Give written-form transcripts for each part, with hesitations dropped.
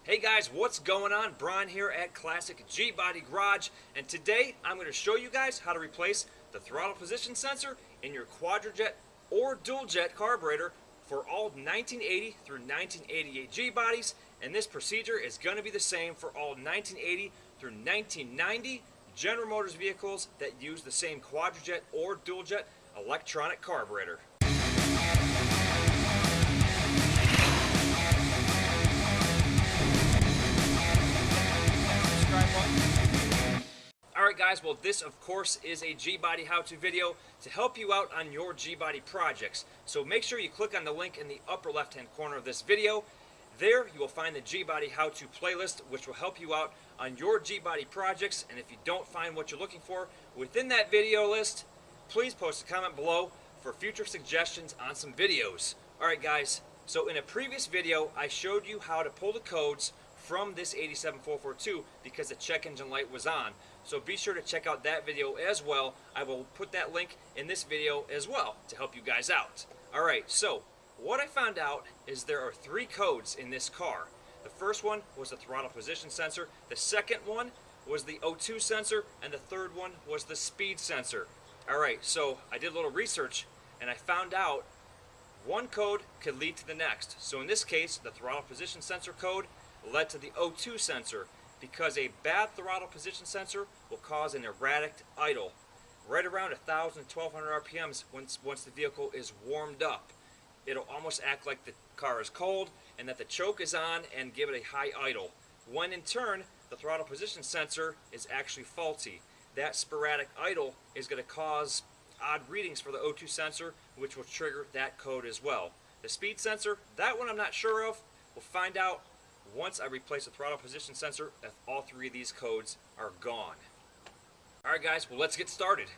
Hey guys, what's going on? Brian here at Classic G-Body Garage, and today I'm going to show you guys how to replace the throttle position sensor in your Quadrajet or Dualjet carburetor for all 1980 through 1988 G-Bodies, and this procedure is going to be the same for all 1980 through 1990 General Motors vehicles that use the same Quadrajet or Dualjet electronic carburetor. Alright guys, well this of course is a G-Body how-to video to help you out on your G-Body projects. So make sure you click on the link in the upper left hand corner of this video. There you will find the G-Body how-to playlist, which will help you out on your G-Body projects. And if you don't find what you're looking for within that video list, please post a comment below for future suggestions on some videos. Alright guys, so in a previous video I showed you how to pull the codes from this 87442 because the check engine light was on. So be sure to check out that video as well. I will put that link in this video as well to help you guys out. Alright, so what I found out is there are 3 codes in this car. The first one was the throttle position sensor, the second one was the O2 sensor, and the third one was the speed sensor. Alright, so I did a little research and I found out one code could lead to the next. So in this case, the throttle position sensor code led to the O2 sensor, because a bad throttle position sensor will cause an erratic idle right around 1,000 to 1,200 RPMs once the vehicle is warmed up. It'll almost act like the car is cold and that the choke is on and give it a high idle, when in turn the throttle position sensor is actually faulty. That sporadic idle is going to cause odd readings for the O2 sensor, which will trigger that code as well. The speed sensor, that one I'm not sure of. We'll find out once I replace the throttle position sensor if all 3 of these codes are gone. Alright guys, well let's get started.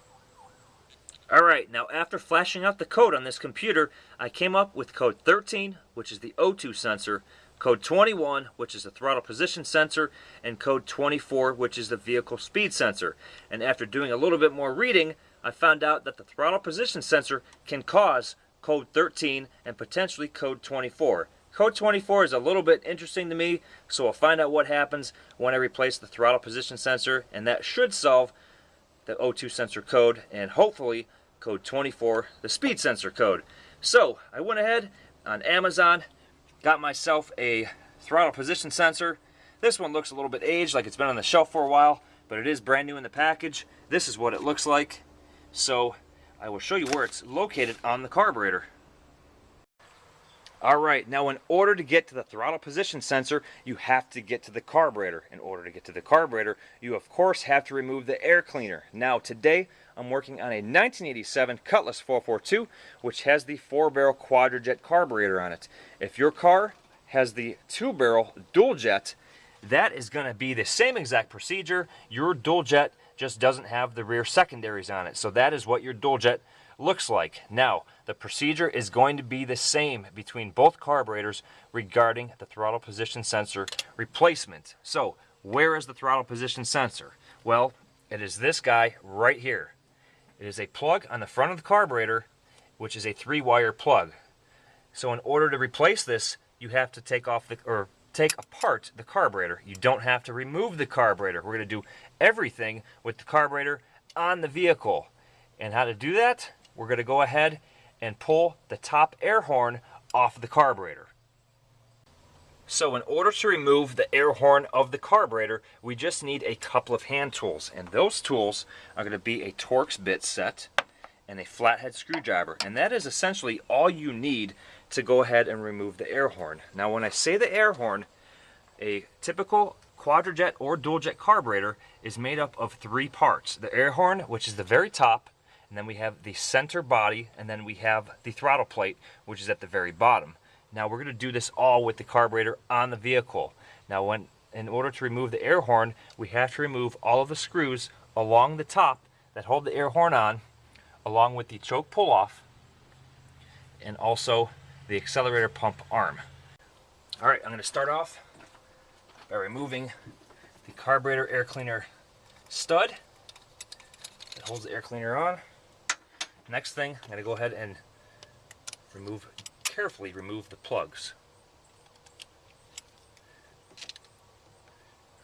Alright, now after flashing out the code on this computer, I came up with code 13, which is the O2 sensor, code 21, which is the throttle position sensor, and code 24, which is the vehicle speed sensor. And after doing a little bit more reading, I found out that the throttle position sensor can cause code 13 and potentially code 24. Code 24 is a little bit interesting to me, so we'll find out what happens when I replace the throttle position sensor, and that should solve the O2 sensor code, and hopefully code 24, the speed sensor code. So I went ahead on Amazon, got myself a throttle position sensor. This one looks a little bit aged, like it's been on the shelf for a while, but it is brand new in the package. This is what it looks like. So I will show you where it's located on the carburetor. Alright, now in order to get to the throttle position sensor, you have to get to the carburetor. In order to get to the carburetor, you of course have to remove the air cleaner. Now today, I'm working on a 1987 Cutlass 442, which has the 4-barrel Quadrajet carburetor on it. If your car has the 2-barrel Dualjet, that is going to be the same exact procedure. Your Dualjet just doesn't have the rear secondaries on it. So that is what your Dualjet looks like. Now, the procedure is going to be the same between both carburetors regarding the throttle position sensor replacement. So, where is the throttle position sensor? Well, it is this guy right here. It is a plug on the front of the carburetor, which is a 3-wire plug. So in order to replace this, you have to take apart the carburetor. You don't have to remove the carburetor. We're going to do everything with the carburetor on the vehicle. And how to do that? We're going to go ahead and pull the top air horn off the carburetor. So in order to remove the air horn of the carburetor, we just need a couple of hand tools. And those tools are going to be a Torx bit set and a flathead screwdriver. And that is essentially all you need to go ahead and remove the air horn. Now when I say the air horn, a typical Quadrajet or Dualjet carburetor is made up of 3 parts. The air horn, which is the very top, and then we have the center body, and then we have the throttle plate, which is at the very bottom. Now we're going to do this all with the carburetor on the vehicle. Now in order to remove the air horn, we have to remove all of the screws along the top that hold the air horn on, along with the choke pull-off, and also the accelerator pump arm. Alright, I'm going to start off by removing the carburetor air cleaner stud that holds the air cleaner on. Next thing, I'm going to go ahead and carefully remove the plugs.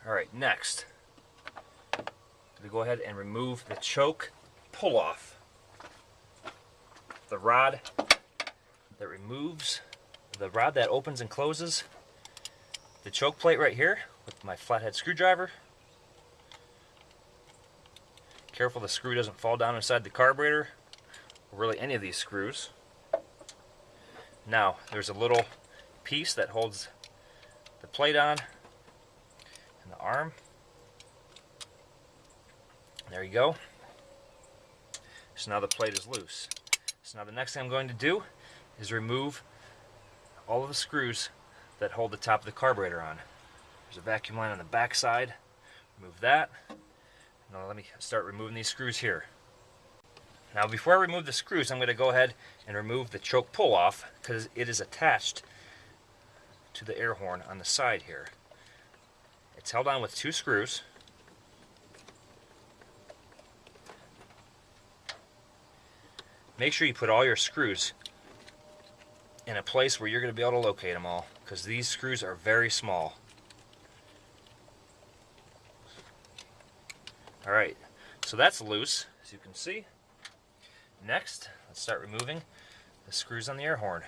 Alright, next, we go ahead and remove the choke pull-off. The rod that removes, the rod that opens and closes the choke plate right here with my flathead screwdriver. Careful the screw doesn't fall down inside the carburetor, or really any of these screws. Now, there's a little piece that holds the plate on and the arm. There you go. So now the plate is loose. So now the next thing I'm going to do is remove all of the screws that hold the top of the carburetor on. There's a vacuum line on the back side. Remove that. Now let me start removing these screws here. Now before I remove the screws, I'm going to go ahead and remove the choke pull off because it is attached to the air horn on the side here. It's held on with 2 screws. Make sure you put all your screws in a place where you're going to be able to locate them all, because these screws are very small. Alright, so that's loose, as you can see. Next, let's start removing the screws on the air horn.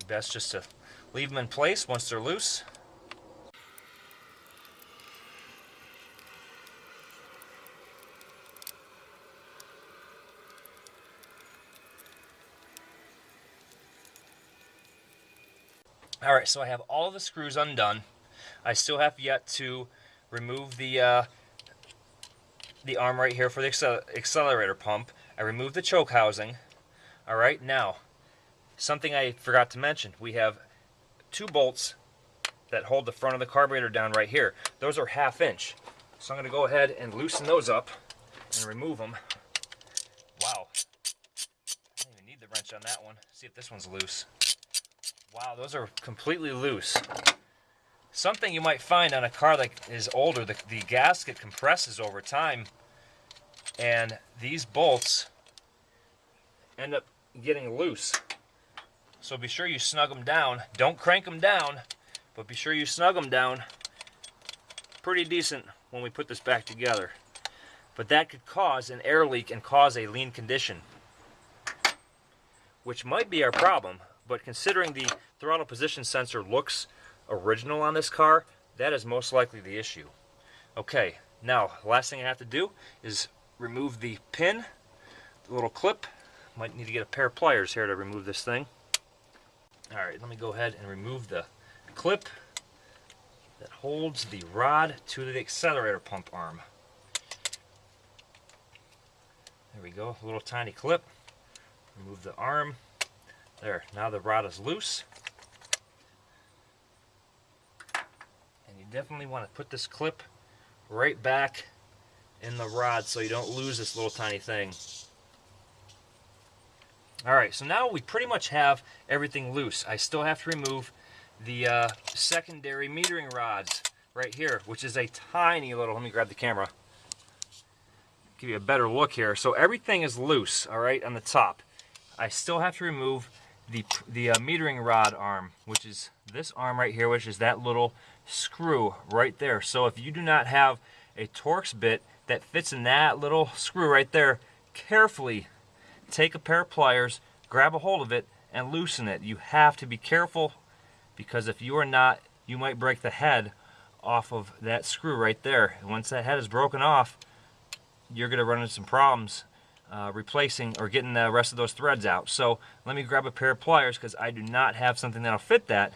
Best just to leave them in place once they're loose. Alright, so I have all of the screws undone. I still have yet to remove the arm right here for the accelerator pump. I removed the choke housing. Alright, now, something I forgot to mention. We have 2 bolts that hold the front of the carburetor down right here. Those are 1/2 inch. So I'm going to go ahead and loosen those up and remove them. Wow. I don't even need the wrench on that one. See if this one's loose. Wow, those are completely loose. Something you might find on a car that is older, the gasket compresses over time, and these bolts end up getting loose. So be sure you snug them down. Don't crank them down, but be sure you snug them down pretty decent when we put this back together. But that could cause an air leak and cause a lean condition, which might be our problem. But considering the throttle position sensor looks original on this car, that is most likely the issue. Okay, now last thing I have to do is remove the pin, the little clip. Might need to get a pair of pliers here to remove this thing. Alright, let me go ahead and remove the clip that holds the rod to the accelerator pump arm. There we go, a little tiny clip. Remove the arm. There, now the rod is loose. And you definitely want to put this clip right back in the rod so you don't lose this little tiny thing. Alright, so now we pretty much have everything loose. I still have to remove the secondary metering rods right here, which is a tiny little, let me grab the camera, give you a better look here. So everything is loose, alright, on the top. I still have to remove the metering rod arm, which is this arm right here, which is that little screw right there. So if you do not have a Torx bit that fits in that little screw right there, carefully take a pair of pliers, grab a hold of it, and loosen it. You have to be careful, because if you are not, you might break the head off of that screw right there. And once that head is broken off, you're going to run into some problems replacing or getting the rest of those threads out. So let me grab a pair of pliers, because I do not have something that'll fit that,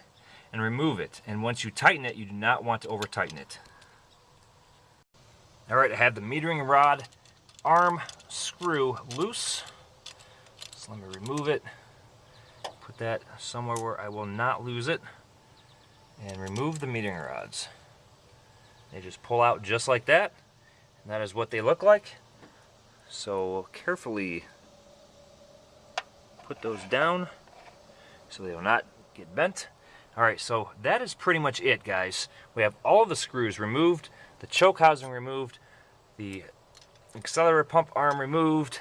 and remove it. And once you tighten it, you do not want to over tighten it. Alright, I have the metering rod arm screw loose. So let me remove it, put that somewhere where I will not lose it, and remove the metering rods. They just pull out just like that, and that is what they look like. So carefully put those down so they will not get bent. Alright, so that is pretty much it, guys. We have all of the screws removed, the choke housing removed, the accelerator pump arm removed.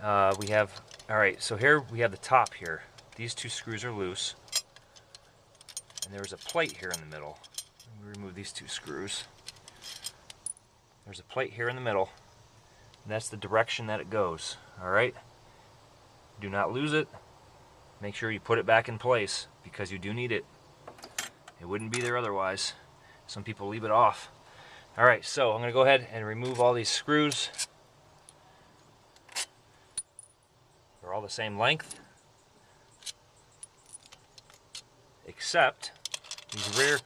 Alright, so here we have the top here. These 2 screws are loose. and there's a plate here in the middle. Let me remove these two screws. There's a plate here in the middle, and that's the direction that it goes. Alright? Do not lose it. Make sure you put it back in place, because you do need it. It wouldn't be there otherwise. Some people leave it off. Alright, so I'm going to go ahead and remove all these screws. They're all the same length, except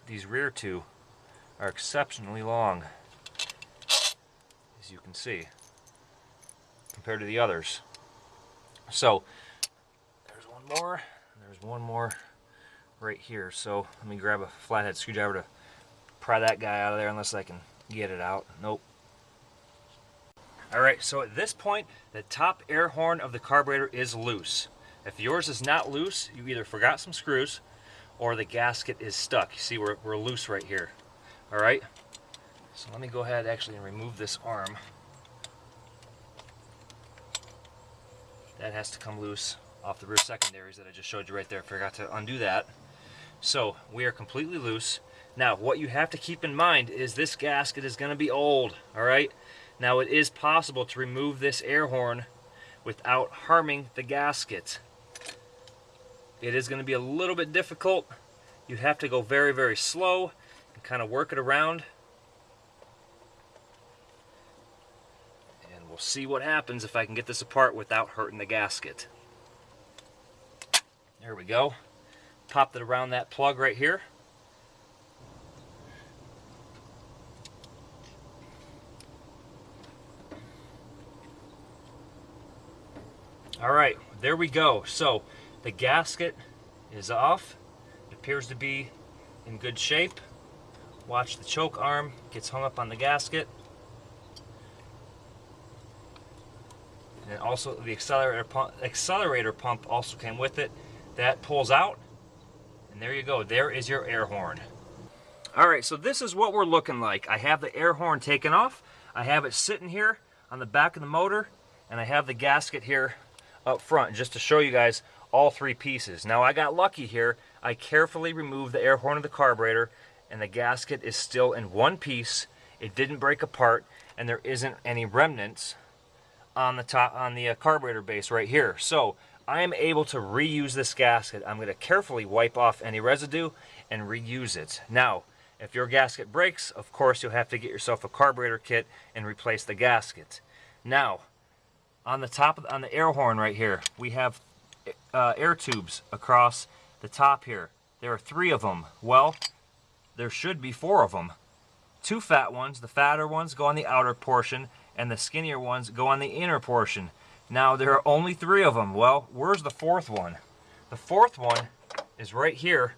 these rear two are exceptionally long, as you can see, compared to the others. So there's one more, and there's one more right here. So let me grab a flathead screwdriver to pry that guy out of there, unless I can get it out. Nope. Alright, so at this point, the top air horn of the carburetor is loose. If yours is not loose, you either forgot some screws or the gasket is stuck. You see, we're loose right here. Alright, so let me go ahead actually and remove this arm. That has to come loose off the rear secondaries that I just showed you right there. I forgot to undo that. So we are completely loose. Now, what you have to keep in mind is this gasket is going to be old. Alright? Now, it is possible to remove this air horn without harming the gasket. It is going to be a little bit difficult. You have to go very, very slow and kind of work it around. And we'll see what happens if I can get this apart without hurting the gasket. There we go. Popped it around that plug right here. Alright, there we go. So the gasket is off. It appears to be in good shape. Watch, the choke arm gets hung up on the gasket. And also the accelerator pump also came with it. That pulls out. And there you go. There is your air horn. Alright, so this is what we're looking like. I have the air horn taken off. I have it sitting here on the back of the motor. And I have the gasket here up front, just to show you guys all three pieces. Now, I got lucky here. I carefully removed the air horn of the carburetor, and the gasket is still in one piece. It didn't break apart, and there isn't any remnants on the top, on the carburetor base right here. So I am able to reuse this gasket. I'm going to carefully wipe off any residue and reuse it. Now, if your gasket breaks, of course, you'll have to get yourself a carburetor kit and replace the gasket. Now, on the top of on the air horn right here, we have air tubes across the top here. There are 3 of them. Well, there should be 4 of them. 2 fat ones, the fatter ones go on the outer portion, and the skinnier ones go on the inner portion. Now, there are only 3 of them. Well, where's the 4th one? The 4th one is right here,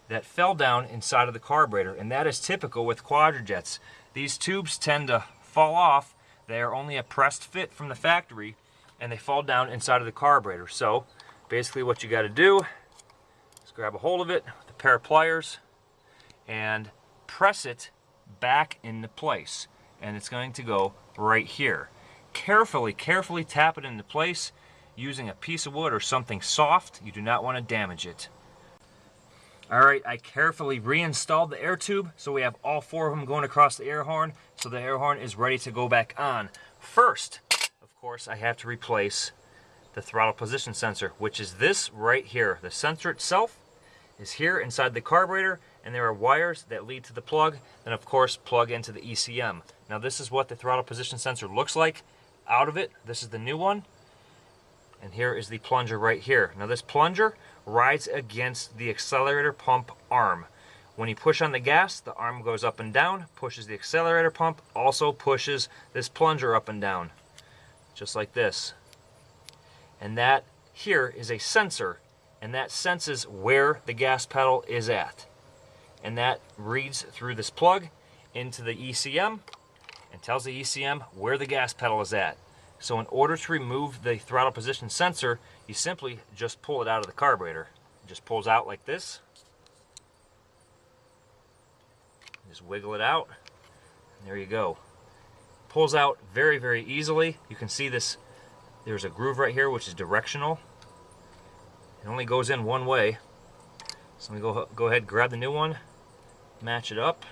that fell down inside of the carburetor, and that is typical with Quadrajets. These tubes tend to fall off. They are only a pressed fit from the factory, and they fall down inside of the carburetor. So basically what you got to do is grab a hold of it with a pair of pliers and press it back into place, and it's going to go right here. Carefully tap it into place using a piece of wood or something soft. You do not want to damage it. Alright, I carefully reinstalled the air tube, so we have all 4 of them going across the air horn, so the air horn is ready to go back on. First, of course, I have to replace the throttle position sensor, which is this right here. The sensor itself is here inside the carburetor, and there are wires that lead to the plug, and of course plug into the ECM. Now this is what the throttle position sensor looks like out of it. This is the new one. And here is the plunger right here. Now this plunger rides against the accelerator pump arm. When you push on the gas, the arm goes up and down, pushes the accelerator pump, also pushes this plunger up and down. Just like this. And that here is a sensor, and that senses where the gas pedal is at. And that reads through this plug into the ECM and tells the ECM where the gas pedal is at. So in order to remove the throttle position sensor, you simply just pull it out of the carburetor. It just pulls out like this. Just wiggle it out. And there you go. Pulls out very, very easily. You can see this. There's a groove right here which is directional. It only goes in one way. So I'm going to go ahead and grab the new one, match it up,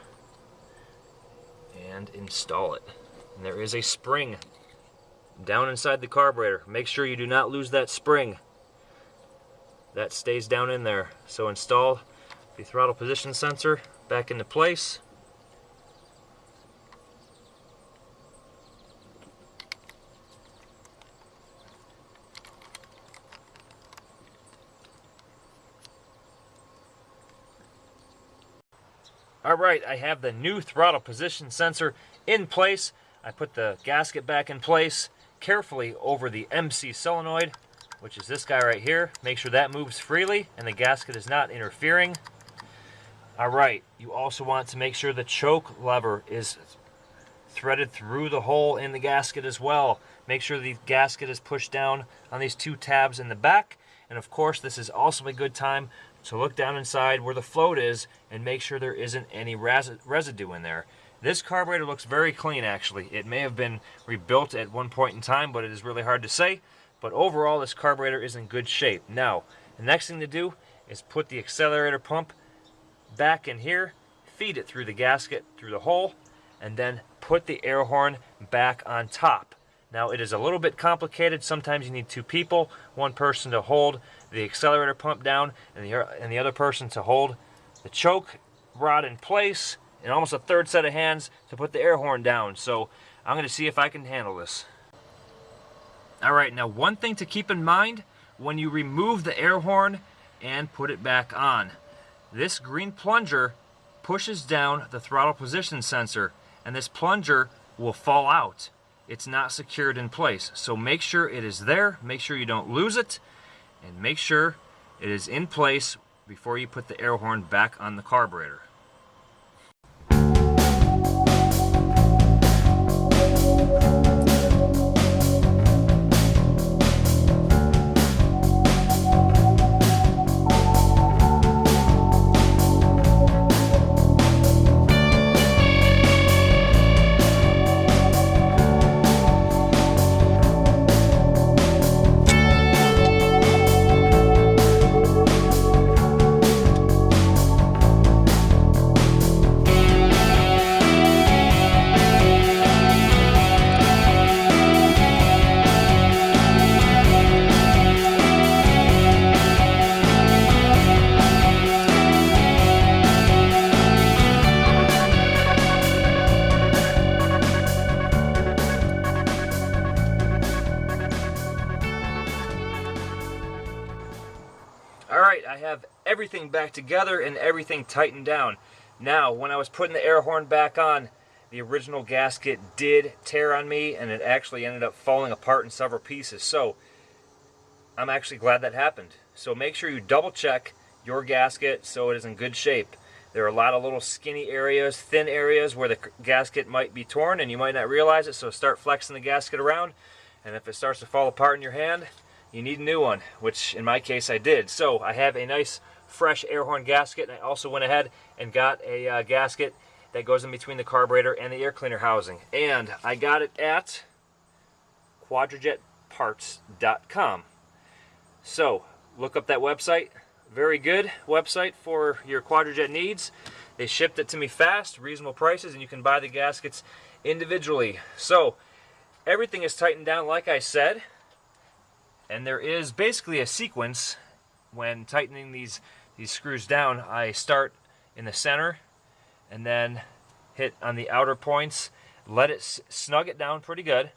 and install it. And there is a spring down inside the carburetor. Make sure you do not lose that spring. That stays down in there. So install the throttle position sensor back into place. Alright, I have the new throttle position sensor in place. I put the gasket back in place carefully over the MC solenoid, which is this guy right here. Make sure that moves freely and the gasket is not interfering. Alright, you also want to make sure the choke lever is threaded through the hole in the gasket as well. Make sure the gasket is pushed down on these two tabs in the back. And of course, this is also a good time to look down inside where the float is and make sure there isn't any residue in there. This carburetor looks very clean actually. It may have been rebuilt at one point in time, but it is really hard to say. But overall, this carburetor is in good shape. Now, the next thing to do is put the accelerator pump back in here, feed it through the gasket, through the hole, and then put the air horn back on top. Now, it is a little bit complicated. Sometimes you need two people, one person to hold the accelerator pump down and the other person to hold the choke rod in place, and almost a third set of hands to put the air horn down. So I'm going to see if I can handle this. Alright, now one thing to keep in mind when you remove the air horn and put it back on. This green plunger pushes down the throttle position sensor, and this plunger will fall out. It's not secured in place. So make sure it is there, make sure you don't lose it, and make sure it is in place before you put the air horn back on the carburetor. Alright, I have everything back together and everything tightened down. Now, when I was putting the air horn back on, the original gasket did tear on me, and it actually ended up falling apart in several pieces. So, I'm actually glad that happened. So make sure you double check your gasket so it is in good shape. There are a lot of little skinny areas, thin areas where the gasket might be torn and you might not realize it, so start flexing the gasket around, and if it starts to fall apart in your hand, you need a new one, which in my case I did. So I have a nice fresh air horn gasket, and I also went ahead and got a gasket that goes in between the carburetor and the air cleaner housing. And I got it at quadrajetparts.com. So look up that website. Very good website for your Quadrajet needs. They shipped it to me fast, reasonable prices, and you can buy the gaskets individually. So everything is tightened down like I said. And there is basically a sequence when tightening these screws down. I start in the center and then hit on the outer points, let it snug it down pretty good,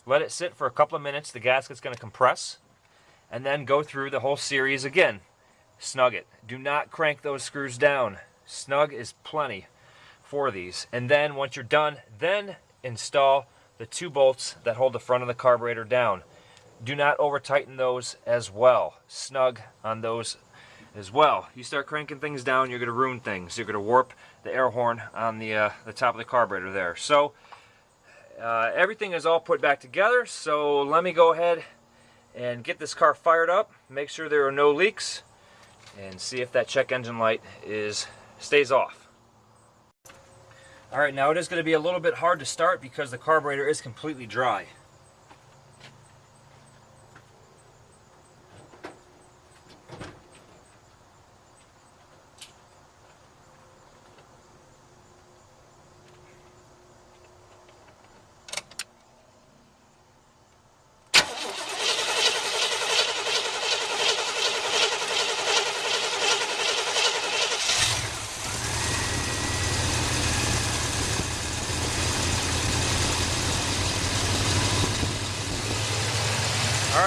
let it sit for a couple of minutes, the gasket's going to compress, and then go through the whole series again. Snug it. Do not crank those screws down. Snug is plenty for these. And then once you're done, then install the two bolts that hold the front of the carburetor down. Do not over tighten those as well. Snug on those as well. You start cranking things down, you're going to ruin things. You're going to warp the air horn on the top of the carburetor there. So everything is all put back together. So let me go ahead and get this car fired up. Make sure there are no leaks, and see if that check engine light stays off. Alright, now it is going to be a little bit hard to start because the carburetor is completely dry.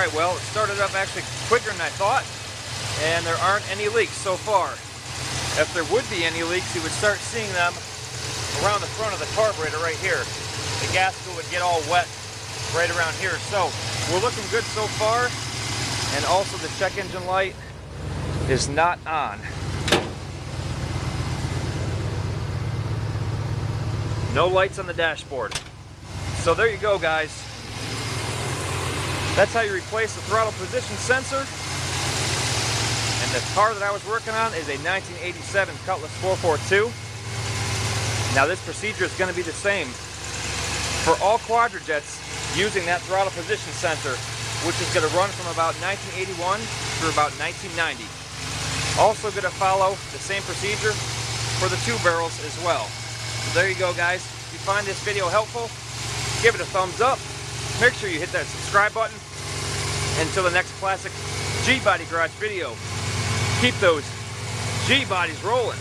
Alright, well, it started up actually quicker than I thought, and there aren't any leaks so far. If there would be any leaks, you would start seeing them around the front of the carburetor right here. The gasket would get all wet right around here. So we're looking good so far, and also the check engine light is not on. No lights on the dashboard. So there you go, guys. That's how you replace the throttle position sensor. And the car that I was working on is a 1987 Cutlass 442. Now this procedure is going to be the same for all Quadrajets using that throttle position sensor, which is going to run from about 1981 through about 1990. Also going to follow the same procedure for the 2 barrels as well. So there you go, guys. If you find this video helpful, give it a thumbs up. Make sure you hit that subscribe button. Until the next classic G-Body Garage video, keep those G-bodies rolling.